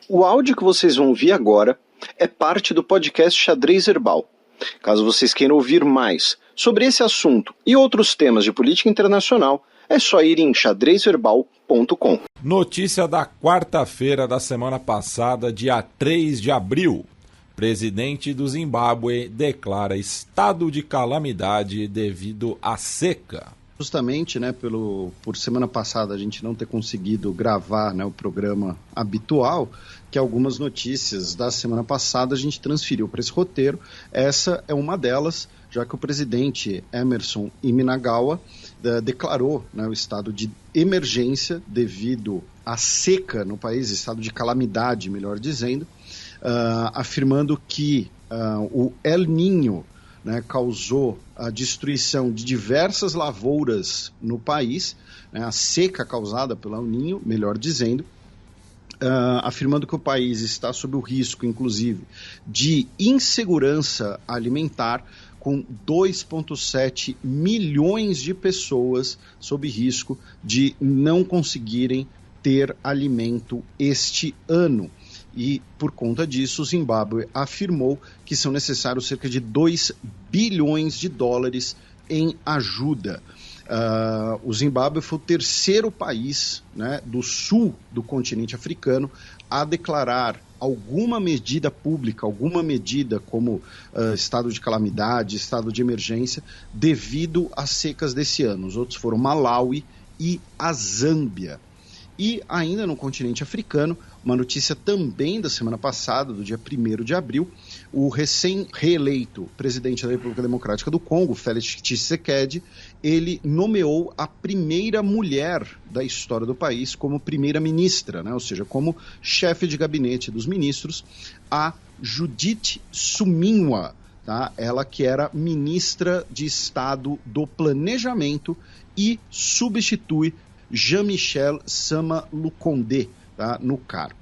O áudio que vocês vão ouvir agora é parte do podcast Xadrez Herbal. Caso vocês queiram ouvir mais sobre esse assunto e outros temas de política internacional, é só ir em xadrezherbal.com. Notícia da quarta-feira da semana passada, dia 3 de abril. Presidente do Zimbábue declara estado de calamidade devido à seca. Justamente, por semana passada a gente não ter conseguido gravar, o programa habitual, que algumas notícias da semana passada a gente transferiu para esse roteiro. Essa é uma delas, já que o presidente Emmerson Mnangagwa declarou o estado de emergência devido à seca no país, estado de calamidade, melhor dizendo, afirmando que o El Niño causou a destruição de diversas lavouras no país, a seca causada pelo El Niño, melhor dizendo, afirmando que o país está sob o risco, inclusive, de insegurança alimentar, com 2,7 milhões de pessoas sob risco de não conseguirem ter alimento este ano. E, por conta disso, o Zimbábue afirmou que são necessários cerca de 2 bilhões de dólares em ajuda. O Zimbábue foi o terceiro país do sul do continente africano a declarar alguma medida pública, alguma medida como estado de calamidade, estado de emergência, devido às secas desse ano. Os outros foram Malawi e a Zâmbia. E ainda no continente africano, uma notícia também da semana passada, do dia 1º de abril, o recém-reeleito presidente da República Democrática do Congo, Félix Tshisekedi, ele nomeou a primeira mulher da história do país como primeira-ministra, ou seja, como chefe de gabinete dos ministros, a Judith Suminwa, ela que era ministra de Estado do Planejamento e substitui Jean-Michel Sama Lukonde no cargo.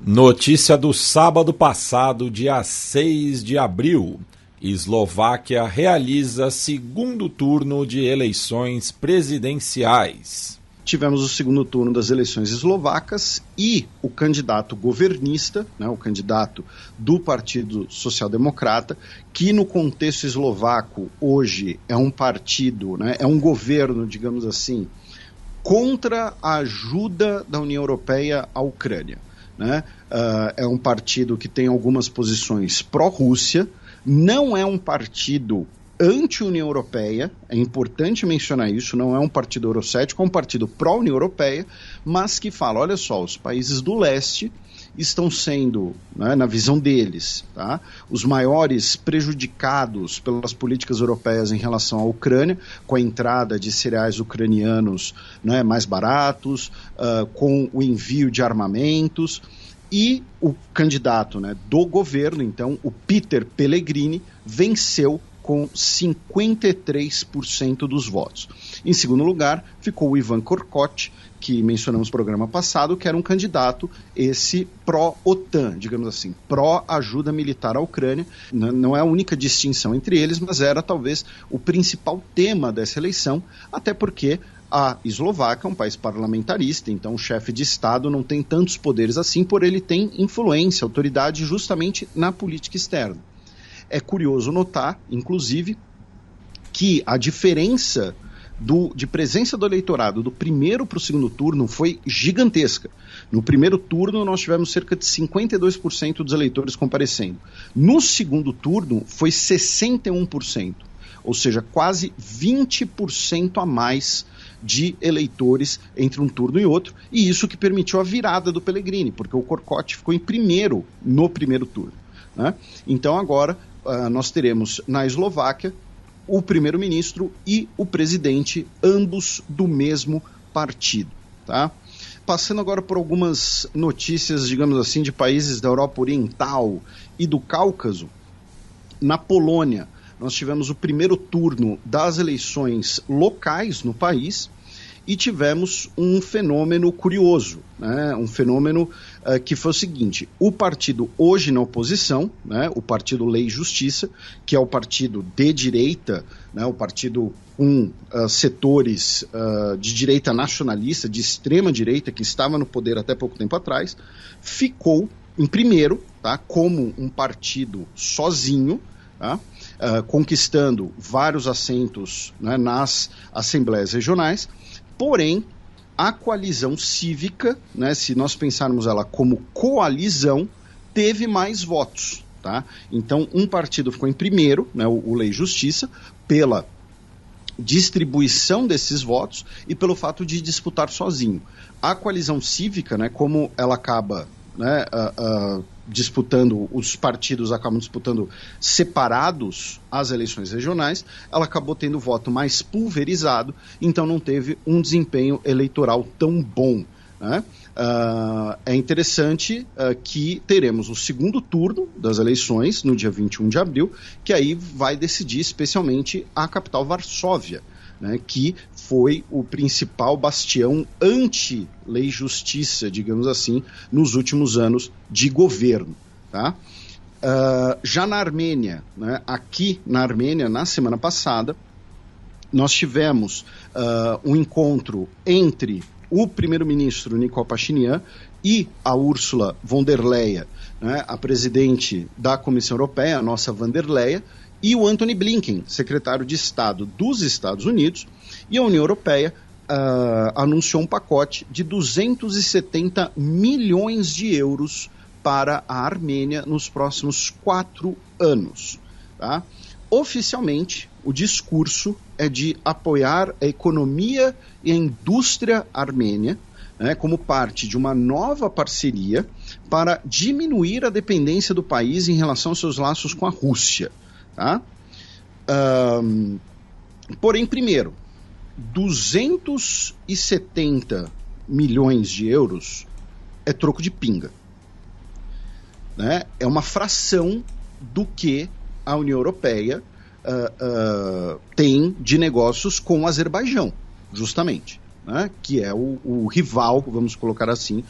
Notícia do sábado passado, dia 6 de abril. Eslováquia realiza segundo turno de eleições presidenciais. Tivemos o segundo turno das eleições eslovacas e o candidato governista, o candidato do Partido Social Democrata, que no contexto eslovaco hoje é um partido, é um governo, digamos assim, contra a ajuda da União Europeia à Ucrânia. É um partido que tem algumas posições pró-Rússia, não é um partido anti-União Europeia, é importante mencionar isso, não é um partido eurocético, é um partido pró-União Europeia, mas que fala, olha só, os países do leste estão sendo, na visão deles, os maiores prejudicados pelas políticas europeias em relação à Ucrânia, com a entrada de cereais ucranianos mais baratos, com o envio de armamentos, e o candidato do governo, então, o Peter Pellegrini, venceu com 53% dos votos. Em segundo lugar, ficou o Ivan Korkot, que mencionamos no programa passado, que era um candidato, esse pró-OTAN, digamos assim, pró-ajuda militar à Ucrânia. Não é a única distinção entre eles, mas era talvez o principal tema dessa eleição, até porque a Eslováquia é um país parlamentarista, então o chefe de Estado não tem tantos poderes assim, porém ele tem influência, autoridade justamente na política externa. É curioso notar, inclusive, que a diferença de presença do eleitorado do primeiro para o segundo turno foi gigantesca. No primeiro turno nós tivemos cerca de 52% dos eleitores comparecendo. No segundo turno foi 61%, ou seja, quase 20% a mais de eleitores entre um turno e outro, e isso que permitiu a virada do Pellegrini, porque o Korkot ficou em primeiro no primeiro turno. Então agora nós teremos na Eslováquia o primeiro-ministro e o presidente, ambos do mesmo partido. Passando agora por algumas notícias, digamos assim, de países da Europa Oriental e do Cáucaso. Na Polônia, nós tivemos o primeiro turno das eleições locais no país e tivemos um fenômeno curioso, né? Um fenômeno que foi o seguinte: o partido hoje na oposição, né? O partido Lei e Justiça, que é o partido de direita, né? O partido com setores de direita nacionalista, de extrema direita, que estava no poder até pouco tempo atrás, ficou em primeiro, tá? Como um partido sozinho, tá? Conquistando vários assentos, né, nas assembleias regionais. Porém, a coalizão cívica, né, se nós pensarmos ela como coalizão, teve mais votos. Tá? Então, um partido ficou em primeiro, né, o Lei e Justiça, pela distribuição desses votos e pelo fato de disputar sozinho. A coalizão cívica, né, como ela acaba, né, disputando, os partidos acabam disputando separados as eleições regionais, ela acabou tendo voto mais pulverizado, então não teve um desempenho eleitoral tão bom, né? É interessante que teremos o segundo turno das eleições no dia 21 de abril, que aí vai decidir especialmente a capital Varsóvia, né, que foi o principal bastião anti-lei e justiça, digamos assim, nos últimos anos de governo. Tá? Já na Armênia, né, aqui na Armênia, na semana passada, nós tivemos um encontro entre o primeiro-ministro Nikol Pashinyan e a Ursula von der Leyen, né, a presidente da Comissão Europeia, a nossa von der Leyen, e o Antony Blinken, secretário de Estado dos Estados Unidos, e a União Europeia anunciou um pacote de 270 milhões de euros para a Armênia nos próximos 4 anos. Tá? Oficialmente, o discurso é de apoiar a economia e a indústria armênia, né, como parte de uma nova parceria para diminuir a dependência do país em relação aos seus laços com a Rússia. Tá? Porém, primeiro, 270 milhões de euros é troco de pinga. Né? É uma fração do que a União Europeia tem de negócios com o Azerbaijão, justamente, né? Que é o rival, vamos colocar assim,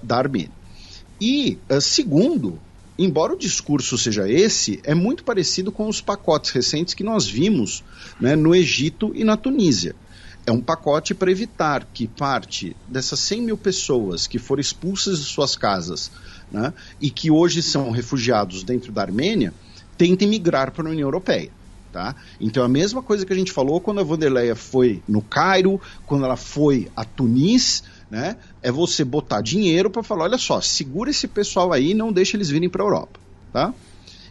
da Armênia. E, segundo, embora o discurso seja esse, é muito parecido com os pacotes recentes que nós vimos, né, no Egito e na Tunísia. É um pacote para evitar que parte dessas 100 mil pessoas que foram expulsas de suas casas, né, e que hoje são refugiados dentro da Armênia, tentem migrar para a União Europeia. Tá? Então, a mesma coisa que a gente falou quando a von der Leyen foi no Cairo, quando ela foi a Tunis, né, é você botar dinheiro para falar, olha só, segura esse pessoal aí e não deixa eles virem para a Europa. Tá?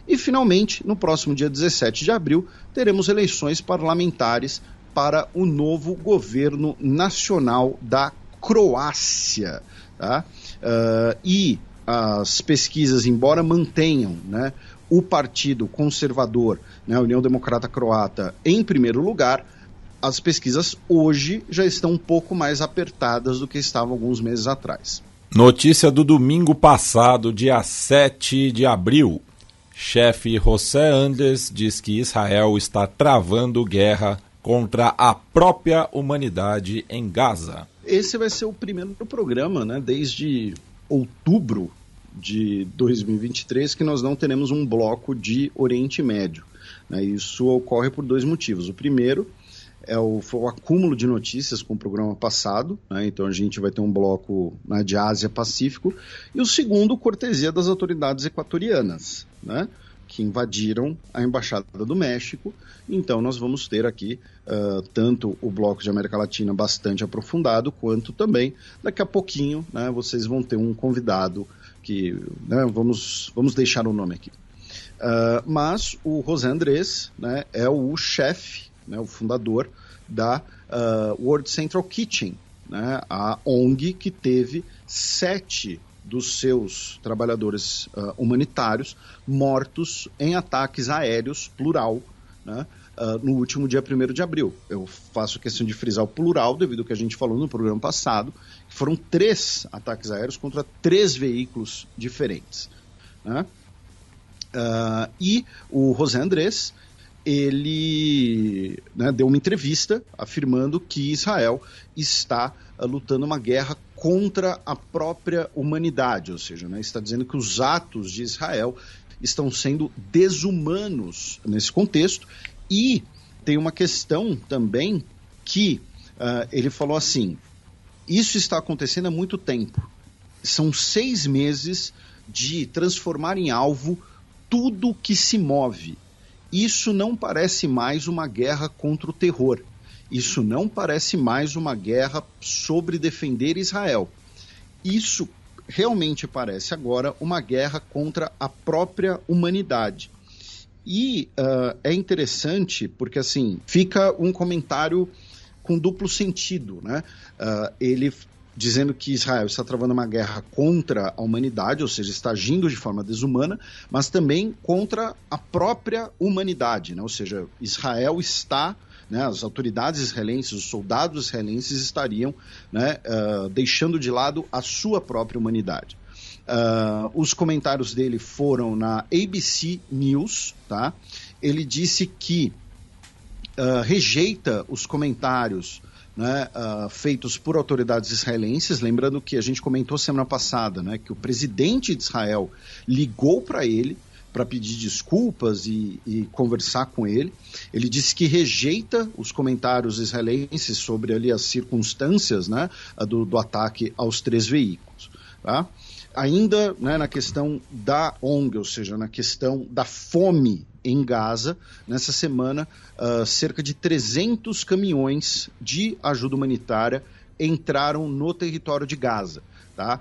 E, finalmente, no próximo dia 17 de abril, teremos eleições parlamentares para o novo governo nacional da Croácia. Tá? E as pesquisas, embora mantenham, né, o Partido Conservador, né, a União Democrata Croata, em primeiro lugar, as pesquisas hoje já estão um pouco mais apertadas do que estavam alguns meses atrás. Notícia do domingo passado, dia 7 de abril. Chefe José Andes diz que Israel está travando guerra contra a própria humanidade em Gaza. Esse vai ser o primeiro programa, né, desde outubro de 2023, que nós não teremos um bloco de Oriente Médio. Né? Isso ocorre por 2 motivos. O primeiro foi o acúmulo de notícias com o programa passado, né? Então a gente vai ter um bloco, né, de Ásia-Pacífico, e o segundo, cortesia das autoridades equatorianas, né, que invadiram a Embaixada do México. Então nós vamos ter aqui tanto o bloco de América Latina bastante aprofundado, quanto também, daqui a pouquinho, né, vocês vão ter um convidado que, né, vamos deixar o nome aqui. Mas o José Andrés, né, é o chefe, né, o fundador da World Central Kitchen, né, a ONG que teve 7 dos seus trabalhadores humanitários mortos em ataques aéreos, plural, né, no último dia 1º de abril. Eu faço questão de frisar o plural, devido ao que a gente falou no programa passado, que foram 3 ataques aéreos contra 3 veículos diferentes. Né? E o José Andrés, ele, né, deu uma entrevista afirmando que Israel está lutando uma guerra contra a própria humanidade, ou seja, né, está dizendo que os atos de Israel estão sendo desumanos nesse contexto. E tem uma questão também que ele falou assim: isso está acontecendo há muito tempo. São 6 meses de transformar em alvo tudo que se move. Isso não parece mais uma guerra contra o terror. Isso não parece mais uma guerra sobre defender Israel. Isso realmente parece agora uma guerra contra a própria humanidade. E é interessante porque, assim, fica um comentário com duplo sentido, né? Ele dizendo que Israel está travando uma guerra contra a humanidade, ou seja, está agindo de forma desumana, mas também contra a própria humanidade, né? Ou seja, Israel está, né, as autoridades israelenses, os soldados israelenses estariam, né, deixando de lado a sua própria humanidade. Os comentários dele foram na ABC News, tá? Ele disse que rejeita os comentários, né, feitos por autoridades israelenses, lembrando que a gente comentou semana passada, né, que o presidente de Israel ligou para ele para pedir desculpas e conversar com ele. Ele disse que rejeita os comentários israelenses sobre ali as circunstâncias, né, do ataque aos 3 veículos, tá? Ainda, né, na questão da ONG, ou seja, na questão da fome em Gaza, nessa semana, cerca de 300 caminhões de ajuda humanitária entraram no território de Gaza, tá?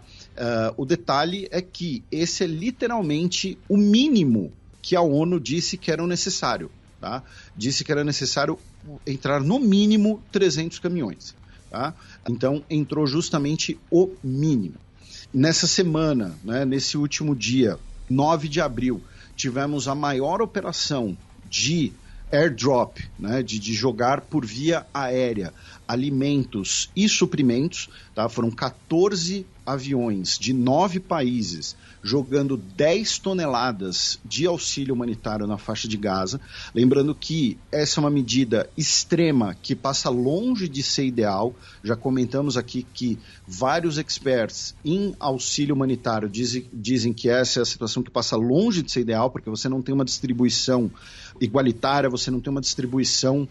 O detalhe é que esse é literalmente o mínimo que a ONU disse que era necessário, tá? Disse que era necessário entrar no mínimo 300 caminhões, tá? Então entrou justamente o mínimo. Nessa semana, né, nesse último dia, 9 de abril, tivemos a maior operação de airdrop, né, de jogar por via aérea alimentos e suprimentos, tá? Foram 14 aviões de 9 países jogando 10 toneladas de auxílio humanitário na faixa de Gaza. Lembrando que essa é uma medida extrema que passa longe de ser ideal. Já comentamos aqui que vários experts em auxílio humanitário dizem que essa é a situação que passa longe de ser ideal, porque você não tem uma distribuição igualitária, você não tem uma distribuição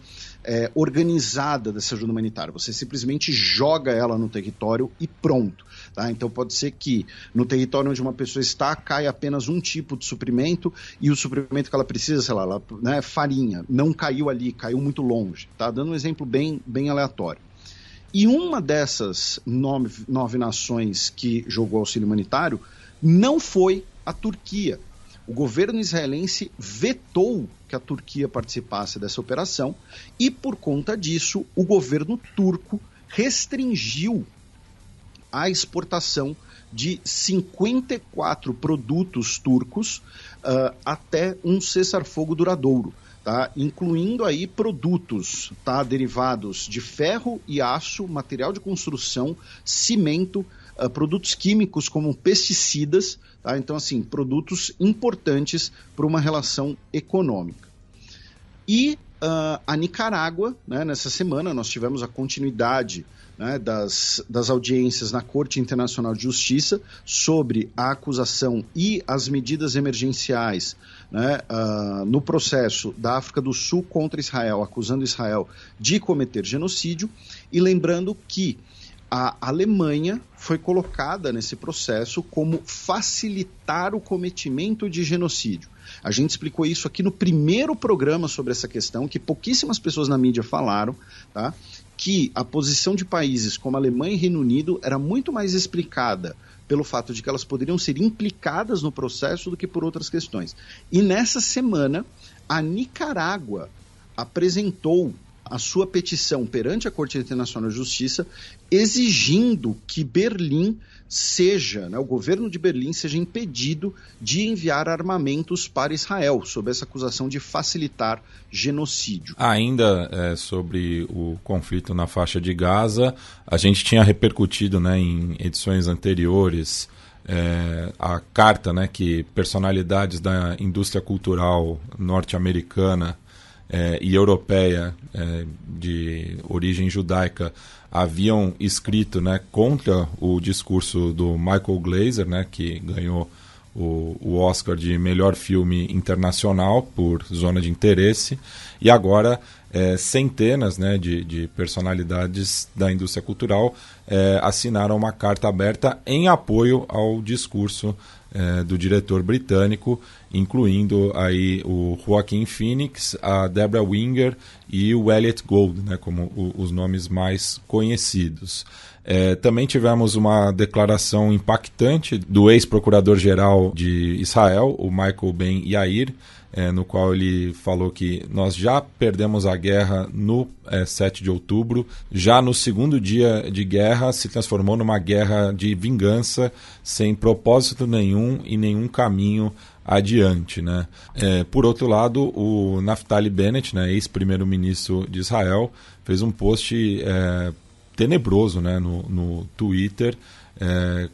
organizada dessa ajuda humanitária. Você simplesmente joga ela no território e pronto. Tá? Então pode ser que no território onde uma pessoa está, caia apenas um tipo de suprimento e o suprimento que ela precisa, sei lá, né, farinha, não caiu ali, caiu muito longe. Tá? Dando um exemplo bem aleatório. E uma dessas 9 nações que jogou auxílio humanitário não foi a Turquia. O governo israelense vetou que a Turquia participasse dessa operação e, por conta disso, o governo turco restringiu a exportação de 54 produtos turcos até um cessar-fogo duradouro, tá? Incluindo aí produtos, tá, derivados de ferro e aço, material de construção, cimento, produtos químicos como pesticidas, tá? Então, assim, produtos importantes para uma relação econômica. E a Nicarágua, né, nessa semana nós tivemos a continuidade, né, das audiências na Corte Internacional de Justiça sobre a acusação e as medidas emergenciais, né, no processo da África do Sul contra Israel, acusando Israel de cometer genocídio. E lembrando que a Alemanha foi colocada nesse processo como facilitar o cometimento de genocídio. A gente explicou isso aqui no primeiro programa sobre essa questão, que pouquíssimas pessoas na mídia falaram, tá? Que a posição de países como Alemanha e Reino Unido era muito mais explicada pelo fato de que elas poderiam ser implicadas no processo do que por outras questões. E nessa semana, a Nicarágua apresentou a sua petição perante a Corte Internacional de Justiça, exigindo que Berlim seja, né, o governo de Berlim seja impedido de enviar armamentos para Israel, sob essa acusação de facilitar genocídio. Ainda sobre o conflito na faixa de Gaza, a gente tinha repercutido, né, em edições anteriores a carta, né, que personalidades da indústria cultural norte-americana e europeia de origem judaica haviam escrito, né, contra o discurso do Michael Glazer, né, que ganhou o Oscar de melhor filme internacional por Zona de Interesse, e agora centenas, né, de personalidades da indústria cultural assinaram uma carta aberta em apoio ao discurso do diretor britânico, incluindo aí o Joaquin Phoenix, a Debra Winger e o Elliot Gould, né, como os nomes mais conhecidos. Também tivemos uma declaração impactante do ex-procurador-geral de Israel, o Michael Ben Yair, no qual ele falou que nós já perdemos a guerra no 7 de outubro, já no segundo dia de guerra se transformou numa guerra de vingança sem propósito nenhum e nenhum caminho adiante, né? Por outro lado, o Naftali Bennett, né, ex-primeiro-ministro de Israel, fez um post tenebroso, né, no Twitter,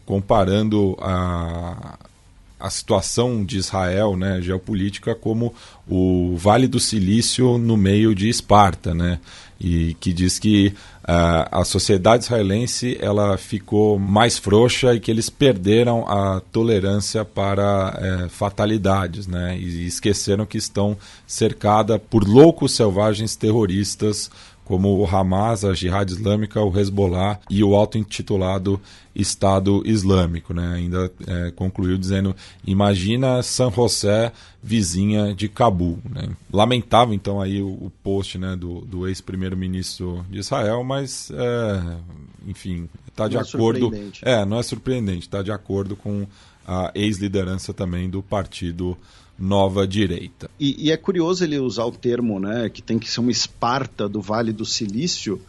comparando a situação de Israel, né, geopolítica, como o Vale do Silício no meio de Esparta, né, e que diz que a sociedade israelense ela ficou mais frouxa e que eles perderam a tolerância para fatalidades, né, e esqueceram que estão cercada por loucos selvagens terroristas como o Hamas, a Jihad Islâmica, o Hezbollah e o auto-intitulado Estado Islâmico, né? Ainda concluiu dizendo: imagina San José, vizinha de Cabul, né? Lamentável, então, aí o post, né, do ex-primeiro-ministro de Israel, mas, enfim, está de acordo... não é surpreendente, está de acordo com a ex-liderança também do partido Nova Direita. E é curioso ele usar o termo, né, que tem que ser uma Esparta do Vale do Silício,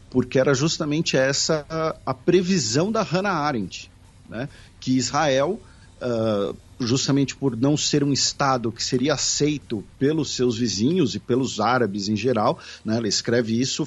porque era justamente essa a previsão da Hannah Arendt, né, que Israel, justamente por não ser um Estado que seria aceito pelos seus vizinhos e pelos árabes em geral, né, ela escreve isso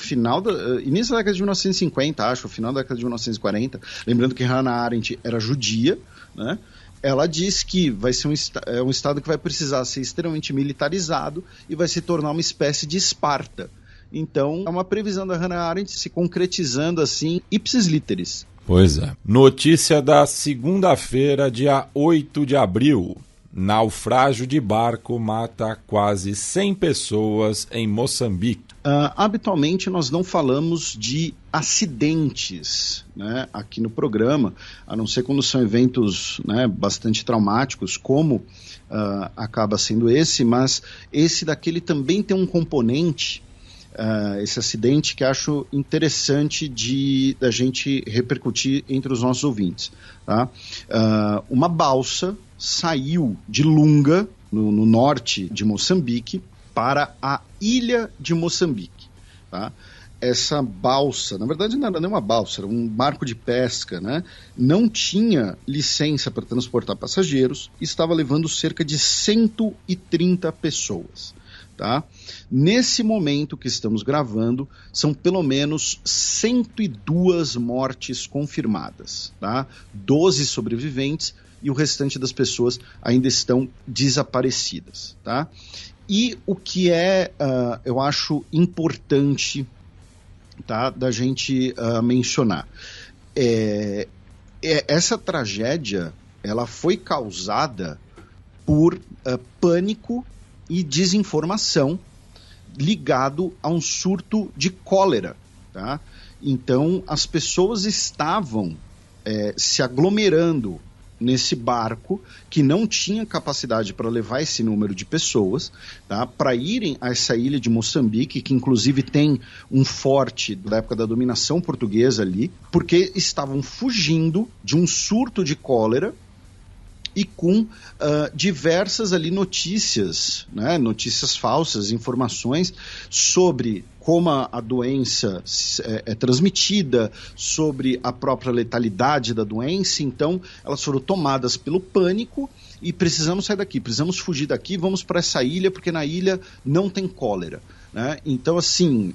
início da década de 1950, acho, final da década de 1940, lembrando que Hannah Arendt era judia, né. Ela diz que vai ser um Estado que vai precisar ser extremamente militarizado e vai se tornar uma espécie de Esparta. Então, é uma previsão da Hannah Arendt se concretizando assim, ipsis literis. Pois é. Notícia da segunda-feira, dia 8 de abril. Naufrágio de barco mata quase 100 pessoas em Moçambique. Habitualmente nós não falamos de acidentes, né, aqui no programa, a não ser quando são eventos, né, bastante traumáticos, como acaba sendo esse, mas esse daqui ele também tem um componente, esse acidente, que acho interessante da gente repercutir entre os nossos ouvintes. Tá? Uma balsa saiu de Lunga, no norte de Moçambique, para a ilha de Moçambique. Tá? Essa balsa, na verdade não era nem uma balsa, era um barco de pesca, né? Não tinha licença para transportar passageiros e estava levando cerca de 130 pessoas. Tá? Nesse momento que estamos gravando, são pelo menos 102 mortes confirmadas, tá? 12 sobreviventes e o restante das pessoas ainda estão desaparecidas. Tá? E o que eu acho importante, tá, da gente mencionar, essa tragédia ela foi causada por pânico e desinformação ligado a um surto de cólera. Tá? Então, as pessoas estavam se aglomerando nesse barco que não tinha capacidade para levar esse número de pessoas, tá, para irem a essa ilha de Moçambique, que inclusive tem um forte da época da dominação portuguesa ali, porque estavam fugindo de um surto de cólera e com diversas ali notícias, né, notícias falsas, informações sobre como a doença é transmitida, sobre a própria letalidade da doença. Então elas foram tomadas pelo pânico e precisamos sair daqui, precisamos fugir daqui, vamos para essa ilha porque na ilha não tem cólera. Né? Então assim,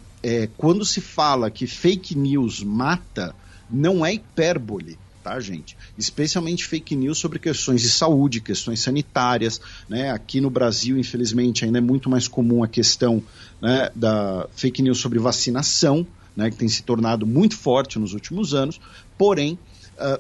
quando se fala que fake news mata, não é hipérbole. tá, gente? Especialmente fake news sobre questões de saúde, questões sanitárias, né? Aqui no Brasil, infelizmente, ainda é muito mais comum a questão, né, da fake news sobre vacinação, né, que tem se tornado muito forte nos últimos anos, porém,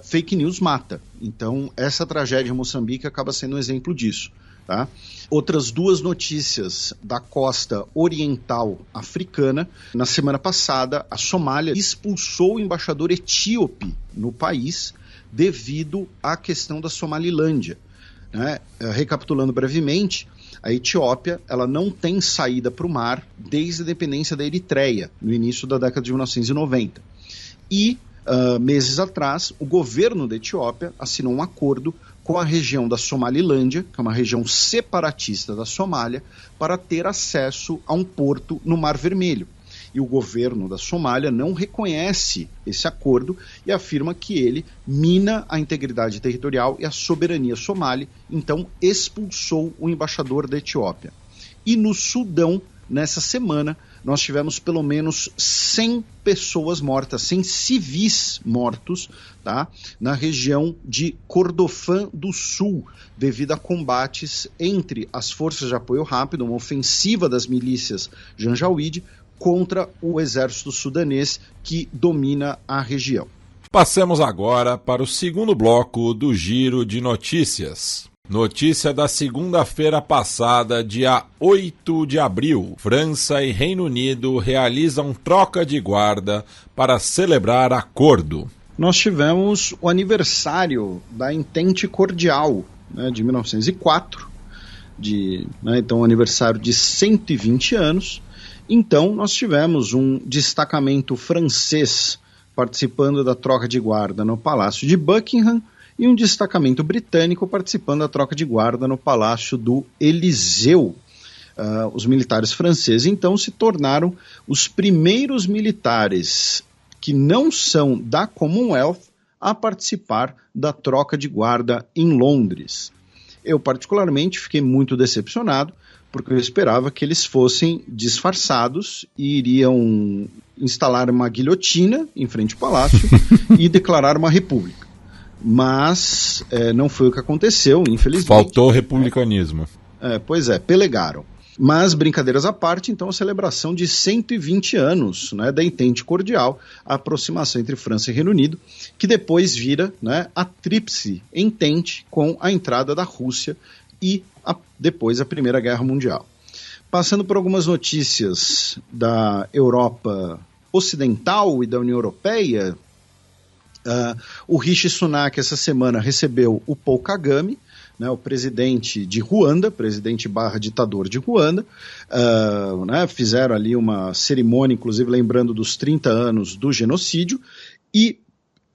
fake news mata. Então, essa tragédia em Moçambique acaba sendo um exemplo disso. Tá? Outras duas notícias da costa oriental africana. Na semana passada, a Somália expulsou o embaixador etíope no país devido à questão da Somalilândia. Né? Recapitulando brevemente, a Etiópia ela não tem saída para o mar desde a independência da Eritreia, no início da década de 1990. E, meses atrás, o governo da Etiópia assinou um acordo com a região da Somalilândia, que é uma região separatista da Somália, para ter acesso a um porto no Mar Vermelho. E o governo da Somália não reconhece esse acordo e afirma que ele mina a integridade territorial e a soberania somali, então expulsou o embaixador da Etiópia. E no Sudão, nessa semana, nós tivemos pelo menos 100 pessoas mortas, 100 civis mortos, tá? Na região de Kordofã do Sul, devido a combates entre as forças de apoio rápido, uma ofensiva das milícias Janjaweed contra o exército sudanês que domina a região. Passemos agora para o segundo bloco do Giro de Notícias. Notícia da segunda-feira passada, dia 8 de abril. França e Reino Unido realizam troca de guarda para celebrar acordo. Nós tivemos o aniversário da Entente Cordial, né, de 1904, então aniversário de 120 anos. Então nós tivemos um destacamento francês participando da troca de guarda no Palácio de Buckingham, e um destacamento britânico participando da troca de guarda no Palácio do Eliseu. Os militares franceses, então, se tornaram os primeiros militares que não são da Commonwealth a participar da troca de guarda em Londres. Eu, particularmente, fiquei muito decepcionado, porque eu esperava que eles fossem disfarçados e iriam instalar uma guilhotina em frente ao palácio e declarar uma república. Mas não foi o que aconteceu, infelizmente. Faltou republicanismo. Pois é, pelegaram. Mas, brincadeiras à parte, então, a celebração de 120 anos, né, da Entente Cordial, a aproximação entre França e Reino Unido, que depois vira, né, a Tríplice Entente com a entrada da Rússia e depois a Primeira Guerra Mundial. Passando por algumas notícias da Europa Ocidental e da União Europeia, o Rishi Sunak essa semana recebeu o Paul Kagame, né, o presidente de Ruanda, presidente / ditador de Ruanda, né, fizeram ali uma cerimônia, inclusive lembrando dos 30 anos do genocídio, e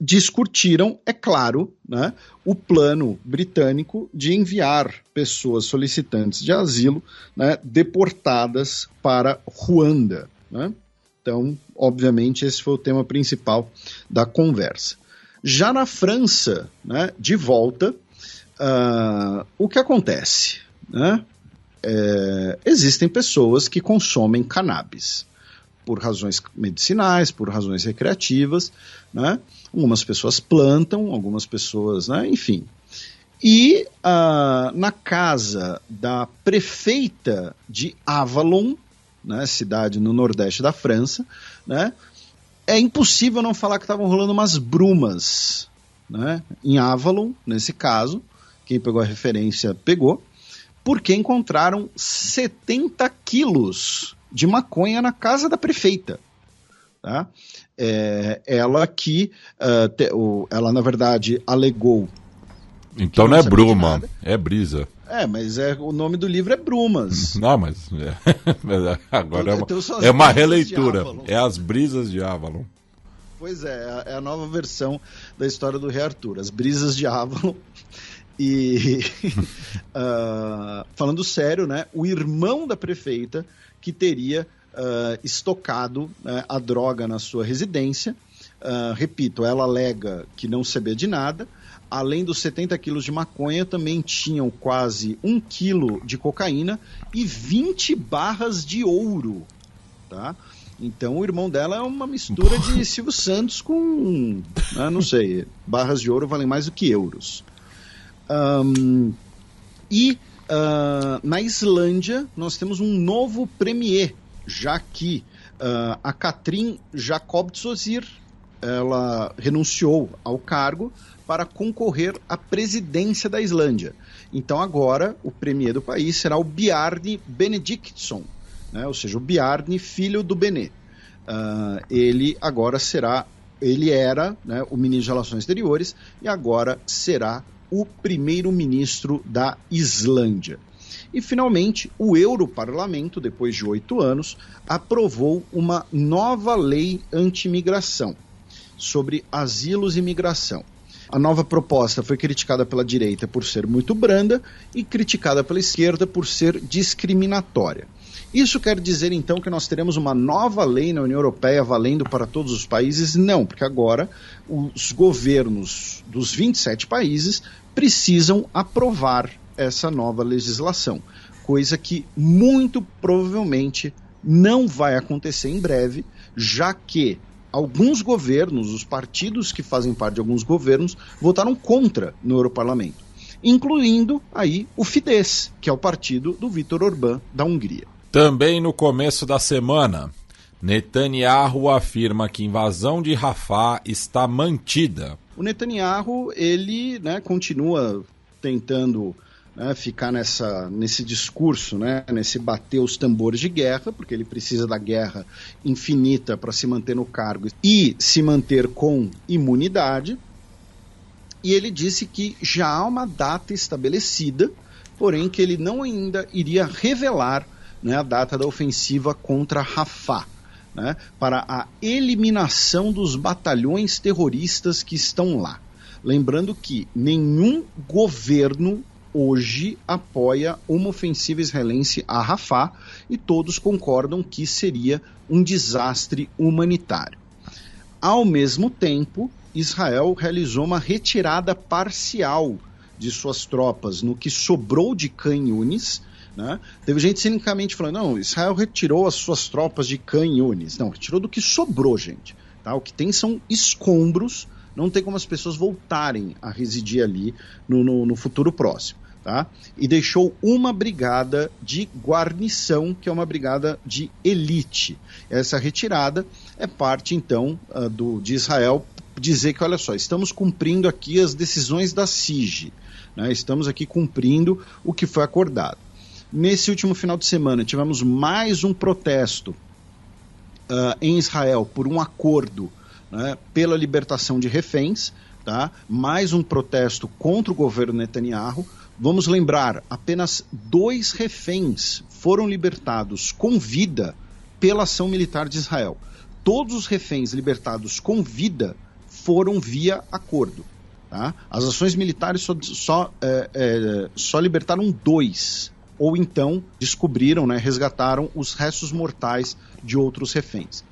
discutiram, é claro, né, o plano britânico de enviar pessoas solicitantes de asilo, né, deportadas para Ruanda, né? Então, obviamente, esse foi o tema principal da conversa. Já na França, né, de volta, o que acontece? Né? Existem pessoas que consomem cannabis por razões medicinais, por razões recreativas, né? Algumas pessoas plantam, algumas pessoas, né? Enfim. E na casa da prefeita de Avalon, né, cidade no nordeste da França, né, é impossível não falar que estavam rolando umas brumas, né, em Avalon, nesse caso, quem pegou a referência pegou, porque encontraram 70 quilos de maconha na casa da prefeita. Tá? Ela na verdade alegou. Então não é bruma, é brisa. Mas o nome do livro é Brumas. Não, mas agora é uma releitura. É As Brisas de Avalon. Pois é a nova versão da história do Rei Arthur, As Brisas de Avalon. E falando sério, né, o irmão da prefeita que teria estocado a droga na sua residência. Repito, ela alega que não sabia de nada. Além dos 70 quilos de maconha, também tinham quase 1 quilo de cocaína e 20 barras de ouro. Tá? Então o irmão dela é uma mistura de Silvio Santos com, não sei, barras de ouro valem mais do que euros. Na Islândia nós temos um novo premier, já que a Katrín Jakobsdóttir, ela renunciou ao cargo para concorrer à presidência da Islândia. Então agora o premier do país será o Bjarni Benediktsson, né? Ou seja, o Bjarni, filho do Benê. Ele era, né, o ministro de Relações Exteriores e agora será o primeiro-ministro da Islândia. E, finalmente, o Europarlamento, depois de 8 anos, aprovou uma nova lei anti-imigração sobre asilos e imigração. A nova proposta foi criticada pela direita por ser muito branda e criticada pela esquerda por ser discriminatória. Isso quer dizer, então, que nós teremos uma nova lei na União Europeia valendo para todos os países? Não, porque agora os governos dos 27 países precisam aprovar essa nova legislação, coisa que muito provavelmente não vai acontecer em breve, já que alguns governos, os partidos que fazem parte de alguns governos, votaram contra no Europarlamento, incluindo aí o Fidesz, que é o partido do Viktor Orbán da Hungria. Também no começo da semana, Netanyahu afirma que a invasão de Rafah está mantida. O Netanyahu, ele, né, continua tentando, né, ficar nesse discurso, né, nesse bater os tambores de guerra, porque ele precisa da guerra infinita para se manter no cargo e se manter com imunidade. E ele disse que já há uma data estabelecida, porém que ele não ainda iria revelar, né, a data da ofensiva contra Rafah, né, para a eliminação dos batalhões terroristas que estão lá. Lembrando que nenhum governo hoje apoia uma ofensiva israelense a Rafah e todos concordam que seria um desastre humanitário. Ao mesmo tempo, Israel realizou uma retirada parcial de suas tropas no que sobrou de Khan Yunis, né? Teve gente cinicamente falando, não, Israel retirou as suas tropas de Khan Yunis. Não, retirou do que sobrou, gente. Tá? O que tem são escombros, não tem como as pessoas voltarem a residir ali no futuro próximo. Tá? E deixou uma brigada de guarnição, que é uma brigada de elite. Essa retirada é parte, então, de Israel dizer que, olha só, estamos cumprindo aqui as decisões da CIG, né? Estamos aqui cumprindo o que foi acordado. Nesse último final de semana, tivemos mais um protesto em Israel por um acordo, né, pela libertação de reféns, tá? Mais um protesto contra o governo Netanyahu. Vamos lembrar, apenas 2 reféns foram libertados com vida pela ação militar de Israel. Todos os reféns libertados com vida foram via acordo. Tá? As ações militares só libertaram 2, ou então descobriram, né, resgataram os restos mortais de outros reféns.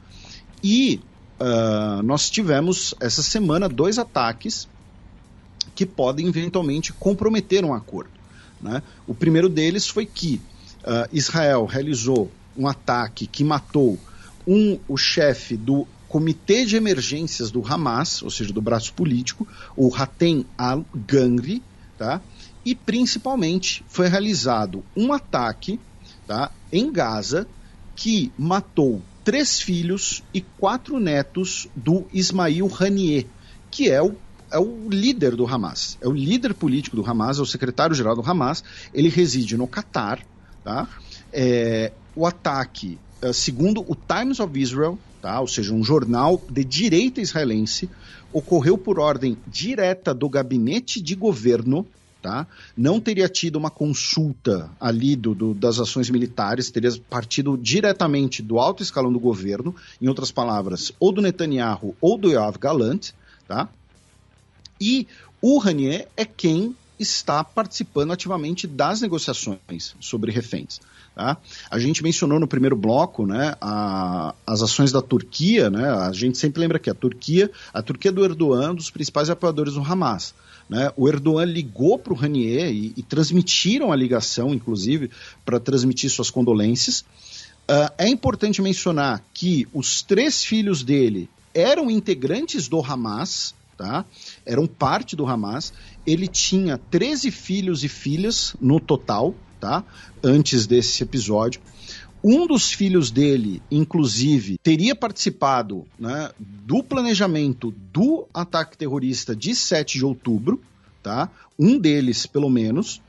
E nós tivemos essa semana 2 ataques que podem eventualmente comprometer um acordo, né? O primeiro deles foi que Israel realizou um ataque que matou o chefe do Comitê de Emergências do Hamas, ou seja, do braço político, o Hatem al-Gangri, tá? E principalmente foi realizado um ataque, tá, em Gaza que matou 3 filhos e 4 netos do Ismail Haniyeh, que é o líder do Hamas, é o líder político do Hamas, é o secretário-geral do Hamas. Ele reside no Catar, tá? O ataque, segundo o Times of Israel, tá? Ou seja, um jornal de direita israelense, ocorreu por ordem direta do gabinete de governo, tá? Não teria tido uma consulta ali das ações militares, teria partido diretamente do alto escalão do governo, em outras palavras, ou do Netanyahu ou do Yoav Gallant, tá? E o Haniyeh é quem está participando ativamente das negociações sobre reféns. Tá? A gente mencionou no primeiro bloco, né, as ações da Turquia, né? A gente sempre lembra que a Turquia do Erdogan é um dos principais apoiadores do Hamas. Né? O Erdogan ligou para o Haniyeh e transmitiram a ligação, inclusive, para transmitir suas condolências. É importante mencionar que os 3 filhos dele eram integrantes do Hamas, tá? Eram parte do Hamas. Ele tinha 13 filhos e filhas no total, tá? Antes desse episódio. Um dos filhos dele, inclusive, teria participado, né, do planejamento do ataque terrorista de 7 de outubro, tá? Um deles, pelo menos.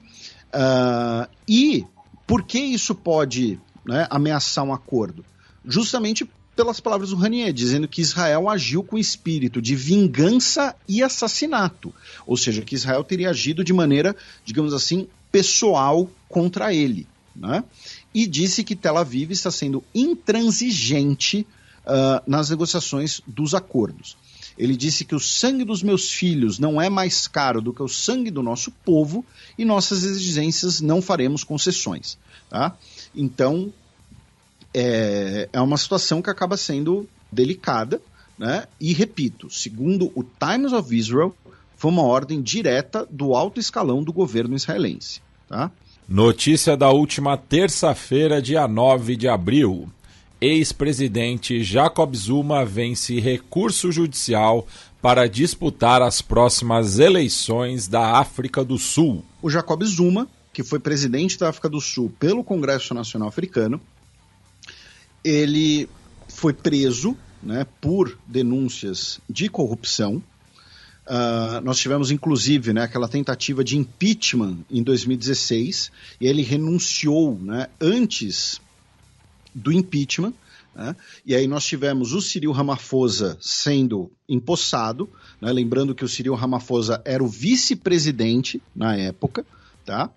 E por que isso pode, né, ameaçar um acordo? Justamente pelas palavras do Ranier, dizendo que Israel agiu com espírito de vingança e assassinato. Ou seja, que Israel teria agido de maneira, digamos assim, pessoal contra ele, né? E disse que Tel Aviv está sendo intransigente nas negociações dos acordos. Ele disse que o sangue dos meus filhos não é mais caro do que o sangue do nosso povo e nossas exigências não faremos concessões. Tá? Então, é uma situação que acaba sendo delicada, né? E, repito, segundo o Times of Israel, foi uma ordem direta do alto escalão do governo israelense. Tá? Notícia da última terça-feira, dia 9 de abril. Ex-presidente Jacob Zuma vence recurso judicial para disputar as próximas eleições da África do Sul. O Jacob Zuma, que foi presidente da África do Sul pelo Congresso Nacional Africano, ele foi preso, né, por denúncias de corrupção. Nós tivemos, inclusive, né, aquela tentativa de impeachment em 2016, e ele renunciou, né, antes do impeachment, né, e aí nós tivemos o Cyril Ramaphosa sendo empossado, né, lembrando que o Cyril Ramaphosa era o vice-presidente na época, tá?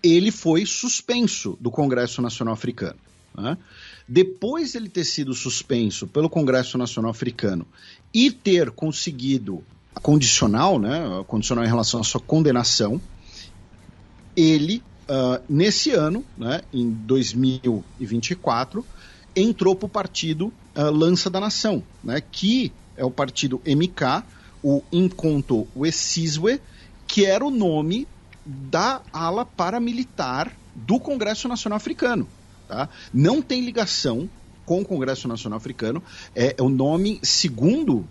Ele foi suspenso do Congresso Nacional Africano, né? Depois de ele ter sido suspenso pelo Congresso Nacional Africano e ter conseguido a condicional, né, condicional em relação à sua condenação, ele, nesse ano, né, em 2024, entrou para o partido Lança da Nação, né, que é o partido MK, o Inconto Wesizwe, que era o nome da ala paramilitar do Congresso Nacional Africano. Tá? Não tem ligação com o Congresso Nacional Africano. O nome, segundo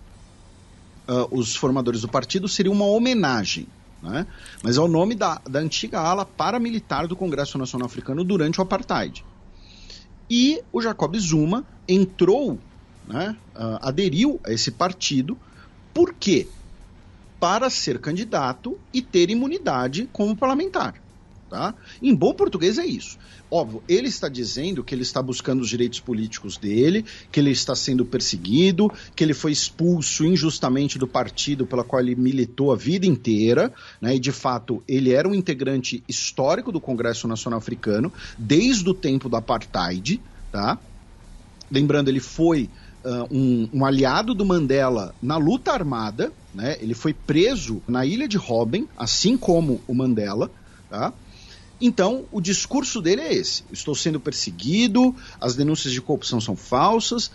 os formadores do partido, seria uma homenagem, né? Mas é o nome da antiga ala paramilitar do Congresso Nacional Africano durante o Apartheid. E o Jacob Zuma entrou, né, aderiu a esse partido. Por quê? Para ser candidato e ter imunidade como parlamentar. Tá? Em bom português é isso. Óbvio, ele está dizendo que ele está buscando os direitos políticos dele, que ele está sendo perseguido, que ele foi expulso injustamente do partido pela qual ele militou a vida inteira, né? E de fato ele era um integrante histórico do Congresso Nacional Africano desde o tempo do Apartheid, tá? Lembrando, ele foi um aliado do Mandela na luta armada, né? Ele foi preso na ilha de Robben, assim como o Mandela, tá? Então, o discurso dele é esse: estou sendo perseguido, as denúncias de corrupção são falsas,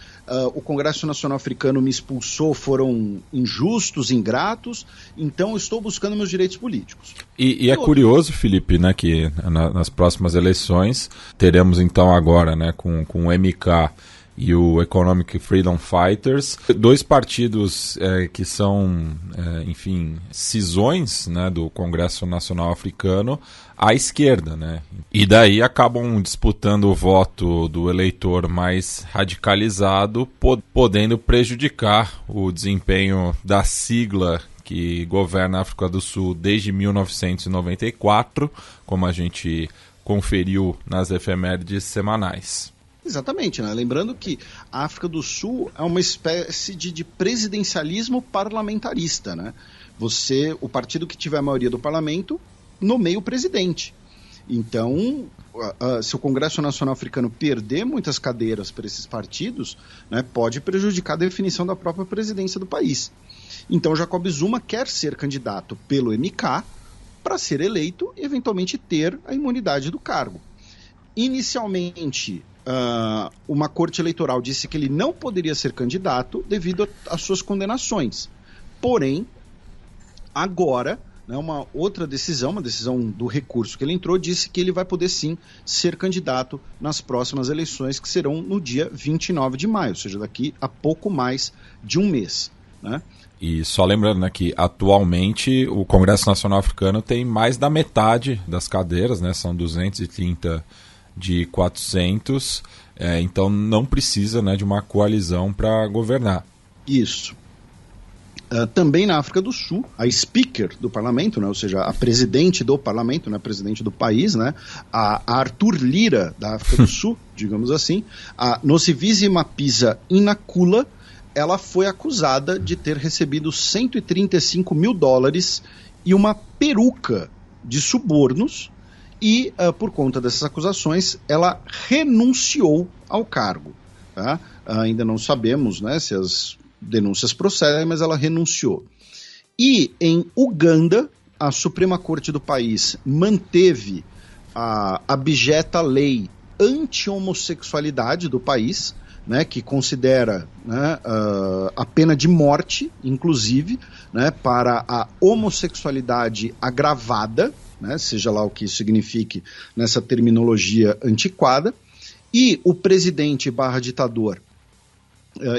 o Congresso Nacional Africano me expulsou, foram injustos, ingratos, então eu estou buscando meus direitos políticos. E é curioso, Felipe, né, que nas próximas eleições teremos então agora, né, com o MK e o Economic Freedom Fighters, dois partidos que são, enfim, cisões, né, do Congresso Nacional Africano à esquerda, né? E daí acabam disputando o voto do eleitor mais radicalizado, podendo prejudicar o desempenho da sigla que governa a África do Sul desde 1994, como a gente conferiu nas efemérides semanais. Exatamente, né? Lembrando que a África do Sul é uma espécie de presidencialismo parlamentarista, né? O partido que tiver a maioria do parlamento nomeia o presidente. Então, se o Congresso Nacional Africano perder muitas cadeiras para esses partidos, né, pode prejudicar a definição da própria presidência do país. Então, Jacob Zuma quer ser candidato pelo MK para ser eleito e, eventualmente, ter a imunidade do cargo. Inicialmente, uma corte eleitoral disse que ele não poderia ser candidato devido às suas condenações. Porém, agora, né, uma outra decisão, uma decisão do recurso que ele entrou, disse que ele vai poder sim ser candidato nas próximas eleições, que serão no dia 29 de maio, ou seja, daqui a pouco mais de um mês, né? E só lembrando, né, que atualmente o Congresso Nacional Africano tem mais da metade das cadeiras, né, são 230 de 400, então não precisa, né, de uma coalizão para governar. Isso. Também na África do Sul, a speaker do parlamento, né, ou seja, a presidente do parlamento, né, a presidente do país, né, a Arthur Lira, da África do Sul, digamos assim, a Nosivizi Mapisa Inakula, ela foi acusada de ter recebido $135 mil e uma peruca de subornos e, por conta dessas acusações, ela renunciou ao cargo. Tá? Ainda não sabemos, né, se as denúncias procedem, mas ela renunciou. E em Uganda, a Suprema Corte do país manteve a abjeta lei anti-homossexualidade do país, né, que considera, né, a pena de morte, inclusive, né, para a homossexualidade agravada, né, seja lá o que isso signifique nessa terminologia antiquada, e o presidente /ditador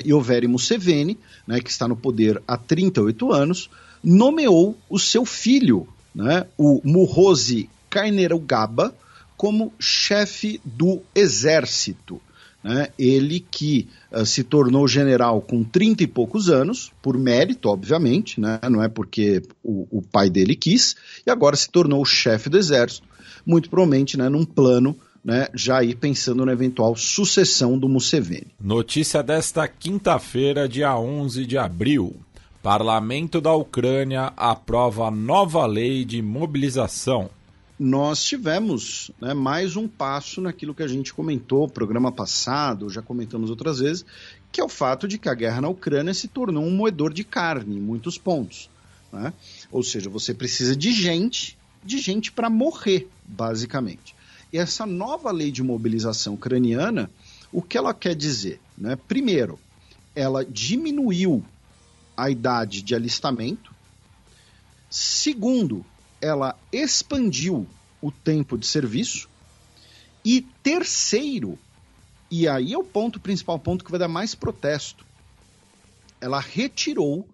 Yoweri Museveni, né, que está no poder há 38 anos, nomeou o seu filho, né, o Muhoozi Kainerugaba, como chefe do exército. Né, ele que se tornou general com 30 e poucos anos, por mérito, obviamente, né, não é porque o pai dele quis, e agora se tornou chefe do exército, muito provavelmente, né, num plano, né, já ir pensando na eventual sucessão do Museveni. Notícia desta quinta-feira, dia 11 de abril. Parlamento da Ucrânia aprova nova lei de mobilização. Nós tivemos, né, mais um passo naquilo que a gente comentou no programa passado, já comentamos outras vezes, que é o fato de que a guerra na Ucrânia se tornou um moedor de carne em muitos pontos. Né? Ou seja, você precisa de gente para morrer, basicamente. E essa nova lei de mobilização ucraniana, o que ela quer dizer? Né? Primeiro, ela diminuiu a idade de alistamento. Segundo, ela expandiu o tempo de serviço. E terceiro, e aí é o principal ponto que vai dar mais protesto, ela retirou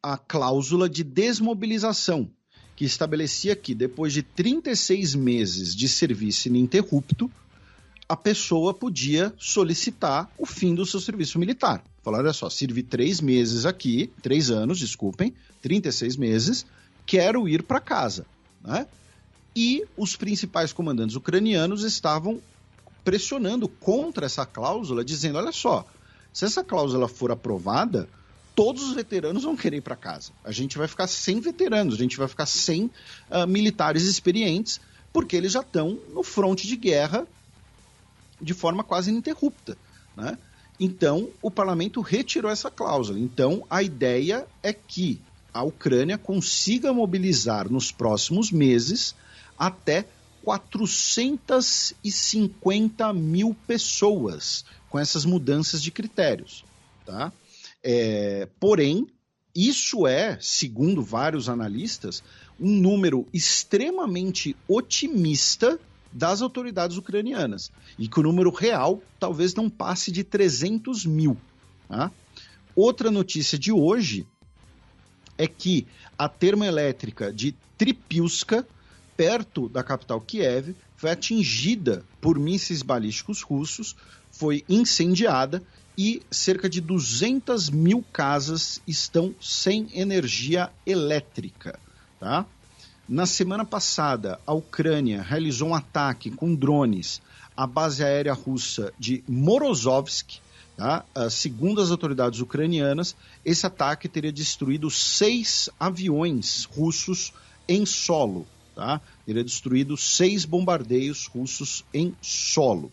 a cláusula de desmobilização, que estabelecia que depois de 36 meses de serviço ininterrupto, a pessoa podia solicitar o fim do seu serviço militar. Falar, olha só, servi 3 anos, 36 meses, quero ir para casa. Né? E os principais comandantes ucranianos estavam pressionando contra essa cláusula, dizendo, olha só, se essa cláusula for aprovada, todos os veteranos vão querer ir para casa. A gente vai ficar sem veteranos, a gente vai ficar sem militares experientes, porque eles já estão no fronte de guerra de forma quase ininterrupta. Né? Então, o parlamento retirou essa cláusula. Então, a ideia é que a Ucrânia consiga mobilizar nos próximos meses até 450 mil pessoas com essas mudanças de critérios. Tá? Porém, isso é, segundo vários analistas, um número extremamente otimista das autoridades ucranianas e que o número real talvez não passe de 300 mil. Tá? Outra notícia de hoje é que a termoelétrica de Tripilska, perto da capital Kiev, foi atingida por mísseis balísticos russos, foi incendiada e cerca de 200 mil casas estão sem energia elétrica. Tá? Na semana passada, a Ucrânia realizou um ataque com drones à base aérea russa de Morozovsk. Tá? Segundo as autoridades ucranianas, esse ataque teria destruído 6 aviões russos em solo. Tá? Teria destruído 6 bombardeios russos em solo.